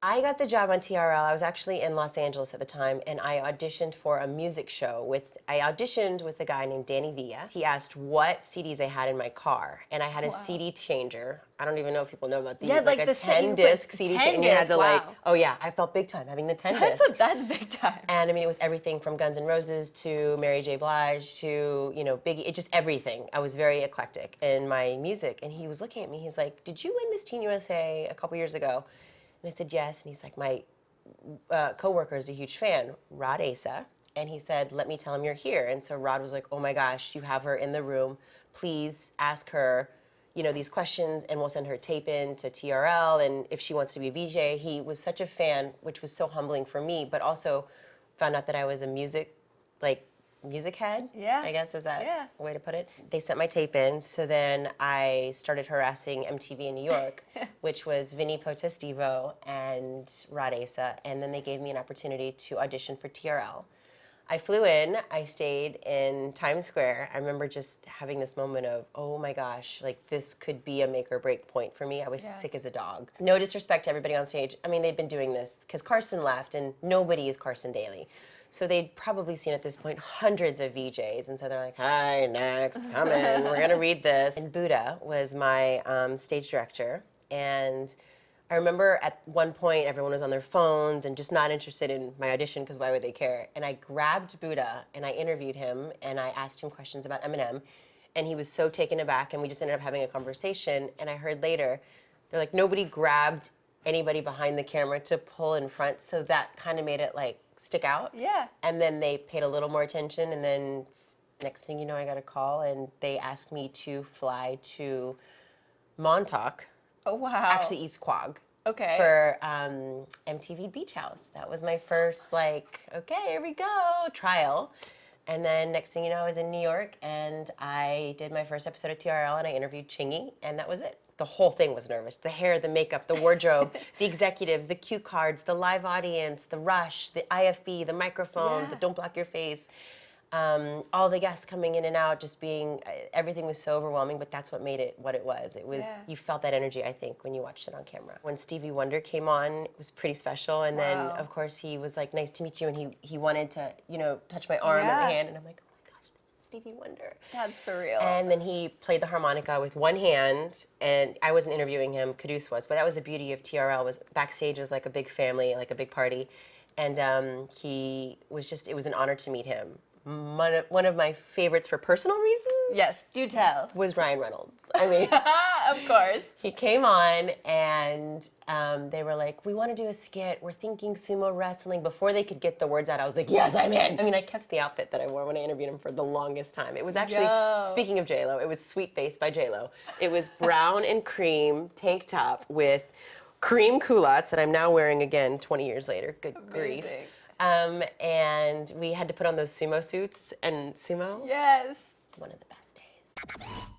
I got the job on TRL. I was actually in Los Angeles at the time, and I auditioned for a music show I auditioned with a guy named Danny Villa. He asked what CDs I had in my car, and I had a CD changer. I don't even know if people know about these. Yeah, like a the 10-disc CD changer. And you had to wow. oh yeah, I felt big time having the 10-disc. That's big time. And I mean, it was everything from Guns N' Roses to Mary J. Blige to, Biggie, just everything. I was very eclectic in my music. And he was looking at me, he's like, did you win Miss Teen USA a couple years ago? And I said, yes. And he's like, my coworker is a huge fan, Rod Asa. And he said, let me tell him you're here. And so Rod was like, oh my gosh, you have her in the room. Please ask her, these questions, and we'll send her tape in to TRL. And if she wants to be a VJ, he was such a fan, which was so humbling for me, but also found out that I was a music head, yeah. I guess is that a way to put it. They sent my tape in, so then I started harassing MTV in New York, which was Vinny Potestivo and Rod Asa, and then they gave me an opportunity to audition for TRL. I flew in, I stayed in Times Square. I remember just having this moment of, oh my gosh, this could be a make or break point for me. I was sick as a dog. No disrespect to everybody on stage. I mean, they've been doing this because Carson left and nobody is Carson Daly. So they'd probably seen at this point hundreds of VJs, and so they're like, hi, next, come in, we're gonna read this. And Buddha was my stage director, and I remember at one point everyone was on their phones and just not interested in my audition because why would they care? And I grabbed Buddha and I interviewed him and I asked him questions about Eminem, and he was so taken aback, and we just ended up having a conversation. And I heard later, they're like, nobody grabbed anybody behind the camera to pull in front, so that kind of made it stick out. Yeah. And then they paid a little more attention, and then next thing you know, I got a call and they asked me to fly to Montauk. Oh, wow. Actually, East Quogue. Okay. For MTV Beach House. That was my first, okay, here we go, trial. And then next thing you know, I was in New York, and I did my first episode of TRL, and I interviewed Chingy, and that was it. The whole thing was nervous. The hair, the makeup, the wardrobe, the executives, the cue cards, the live audience, the rush, the IFB, the microphone, the don't block your face. All the guests coming in and out, just being, everything was so overwhelming, but that's what made it what it was. It was, you felt that energy, I think, when you watched it on camera. When Stevie Wonder came on, it was pretty special, and then, of course, he was like, nice to meet you, and he wanted to, touch my arm and my hand, and I'm like, oh my gosh, this is Stevie Wonder. That's surreal. And then he played the harmonica with one hand, and I wasn't interviewing him, Caduce was, but that was the beauty of TRL, was backstage was like a big family, like a big party, and he was just, it was an honor to meet him. One of my favorites for personal reasons. Yes, do tell. Was Ryan Reynolds. I mean, of course. He came on and they were like, we want to do a skit. We're thinking sumo wrestling. Before they could get the words out, I was like, yes, I'm in. I mean, I kept the outfit that I wore when I interviewed him for the longest time. It was actually, speaking of J-Lo, it was Sweet Face by J-Lo. It was brown and cream tank top with cream culottes that I'm now wearing again 20 years later. Good grief. And we had to put on those sumo suits, and sumo. Yes. It's one of the best days.